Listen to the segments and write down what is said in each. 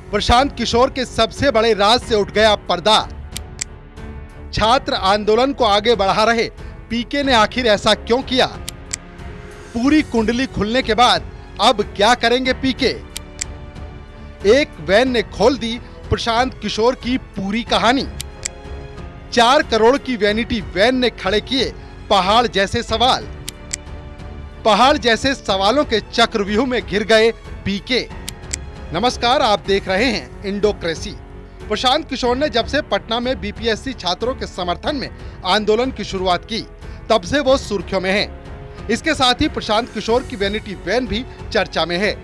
प्रशांत किशोर के सबसे बड़े राज से उठ गया पर्दा। छात्र आंदोलन को आगे बढ़ा रहे पीके ने आखिर ऐसा क्यों किया? पूरी कुंडली खुलने के बाद अब क्या करेंगे पीके? एक वैन ने खोल दी प्रशांत किशोर की पूरी कहानी। 4 करोड़ की वैनिटी वैन ने खड़े किए पहाड़ जैसे सवाल। पहाड़ जैसे सवालों के चक्रव्यूह में घिर गए पीके। नमस्कार, आप देख रहे हैं इंडोक्रेसी। प्रशांत किशोर ने जब से पटना में बीपीएससी छात्रों के समर्थन में आंदोलन की शुरुआत की, तब से वो सुर्खियों में है। इसके साथ ही प्रशांत किशोर की वैनिटी वैन भी चर्चा में है।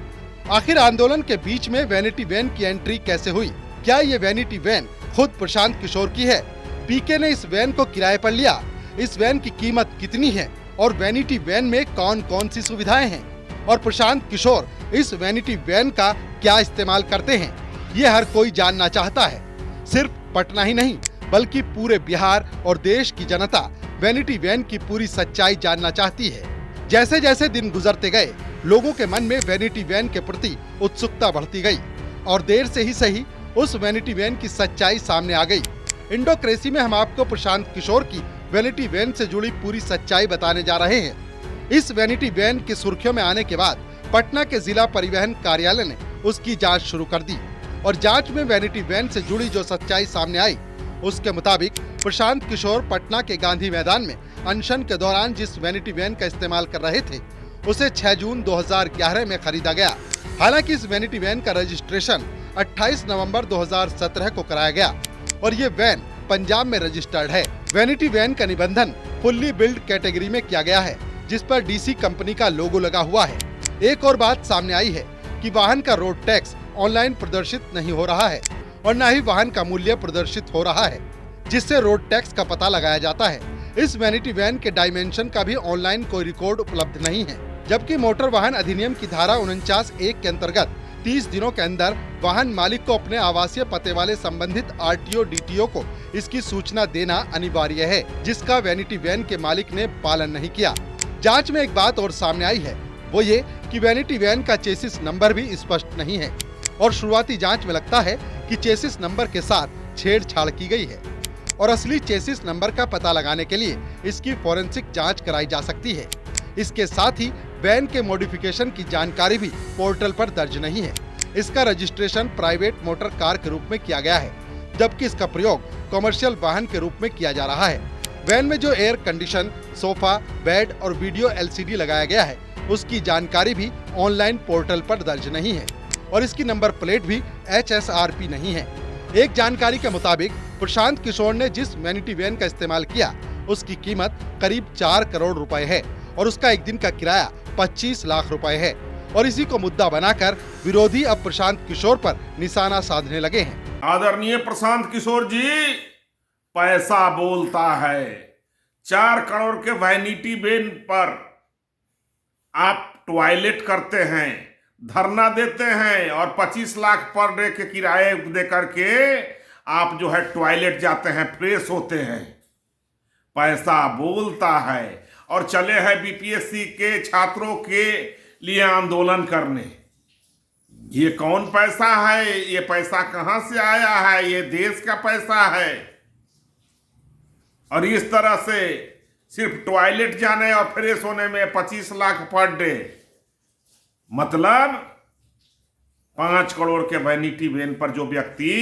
आखिर आंदोलन के बीच में वैनिटी वैन की एंट्री कैसे हुई? क्या ये वैनिटी वैन खुद प्रशांत किशोर की है? पीके ने इस वैन को किराए पर लिया। इस वैन की कीमत कितनी है और वैनिटी वैन में कौन कौन सी सुविधाएं हैं? और प्रशांत किशोर इस वैनिटी वैन का क्या इस्तेमाल करते हैं, ये हर कोई जानना चाहता है। सिर्फ पटना ही नहीं, बल्कि पूरे बिहार और देश की जनता वैनिटी वैन की पूरी सच्चाई जानना चाहती है। जैसे जैसे दिन गुजरते गए, लोगों के मन में वैनिटी वैन के प्रति उत्सुकता बढ़ती गई और देर से ही सही उस वैनिटी वैन की सच्चाई सामने आ गई। इंडोक्रेसी में हम आपको प्रशांत किशोर की वैनिटी वैन से जुड़ी पूरी सच्चाई बताने जा रहे हैं। इस वैनिटी वैन की सुर्खियों में आने के बाद पटना के जिला परिवहन कार्यालय ने उसकी जांच शुरू कर दी और जांच में वैनिटी वैन से जुड़ी जो सच्चाई सामने आई, उसके मुताबिक प्रशांत किशोर पटना के गांधी मैदान में अनशन के दौरान जिस वैनिटी वैन का इस्तेमाल कर रहे थे, उसे 6 जून 2011 में खरीदा गया। हालांकि इस वैनिटी वैन का रजिस्ट्रेशन 28 नवंबर 2017 को कराया गया और ये वैन पंजाब में रजिस्टर्ड है। वैनिटी वैन का निबंधन फुल्ली बिल्ड कैटेगरी में किया गया है, जिस पर डीसी कंपनी का लोगो लगा हुआ है। एक और बात सामने आई है कि वाहन का रोड टैक्स ऑनलाइन प्रदर्शित नहीं हो रहा है और न ही वाहन का मूल्य प्रदर्शित हो रहा है, जिससे रोड टैक्स का पता लगाया जाता है। इस वैनिटी वैन के डायमेंशन का भी ऑनलाइन कोई रिकॉर्ड उपलब्ध नहीं है, जबकि मोटर वाहन अधिनियम की धारा 49(1) के अंतर्गत 30 दिनों के अंदर वाहन मालिक को अपने आवासीय पते वाले संबंधित आरटीओ डीटीओ को इसकी सूचना देना अनिवार्य है, जिसका वैनिटी वैन के मालिक ने पालन नहीं किया। जांच में एक बात और सामने आई है, वो ये कि वैनिटी वैन का चेसिस नंबर भी स्पष्ट नहीं है और शुरुआती जांच में लगता है कि चेसिस नंबर के साथ छेड़छाड़ की गई है और असली चेसिस नंबर का पता लगाने के लिए इसकी फोरेंसिक जांच कराई जा सकती है। इसके साथ ही वैन के मॉडिफिकेशन की जानकारी भी पोर्टल पर दर्ज नहीं है। इसका रजिस्ट्रेशन प्राइवेट मोटर कार के रूप में किया गया है, जबकि इसका प्रयोग कमर्शियल वाहन के रूप में किया जा रहा है। वैन में जो एयर कंडीशन, सोफा, बेड और वीडियो LCD लगाया गया है, उसकी जानकारी भी ऑनलाइन पोर्टल पर दर्ज नहीं है और इसकी नंबर प्लेट भी HSRP नहीं है। एक जानकारी के मुताबिक प्रशांत किशोर ने जिस वैनिटी वैन का इस्तेमाल किया, उसकी कीमत करीब 4 करोड़ रुपए है और उसका एक दिन का किराया 25 लाख रुपए है। और इसी को मुद्दा बनाकर विरोधी अब प्रशांत किशोर पर निशाना साधने लगे हैं। आदरणीय प्रशांत किशोर जी, पैसा बोलता है। 4 करोड़ के वैनिटी वैन पर आप टॉयलेट करते हैं, धरना देते हैं और 25 लाख पर डे के किराए दे करके आप जो है टॉयलेट जाते हैं, फ्रेश होते हैं। पैसा बोलता है और चले हैं बीपीएससी के छात्रों के लिए आंदोलन करने। ये कौन पैसा है? ये पैसा कहां से आया है? ये देश का पैसा है। और इस तरह से सिर्फ टॉयलेट जाने और फ्रेश होने में 25 लाख पर डे, मतलब 5 करोड़ के वैनिटी वैन पर जो व्यक्ति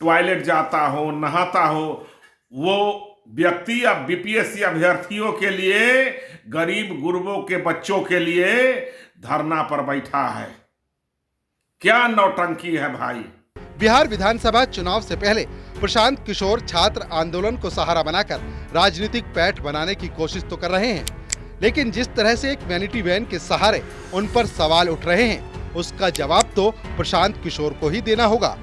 टॉयलेट जाता हो, नहाता हो, वो व्यक्ति अब बीपीएससी अभ्यर्थियों के लिए, गरीब गुरबों के बच्चों के लिए धरना पर बैठा है। क्या नौटंकी है भाई। बिहार विधानसभा चुनाव से पहले प्रशांत किशोर छात्र आंदोलन को सहारा बनाकर राजनीतिक पैठ बनाने की कोशिश तो कर रहे हैं, लेकिन जिस तरह से एक वैनिटी वैन के सहारे उन पर सवाल उठ रहे हैं, उसका जवाब तो प्रशांत किशोर को ही देना होगा।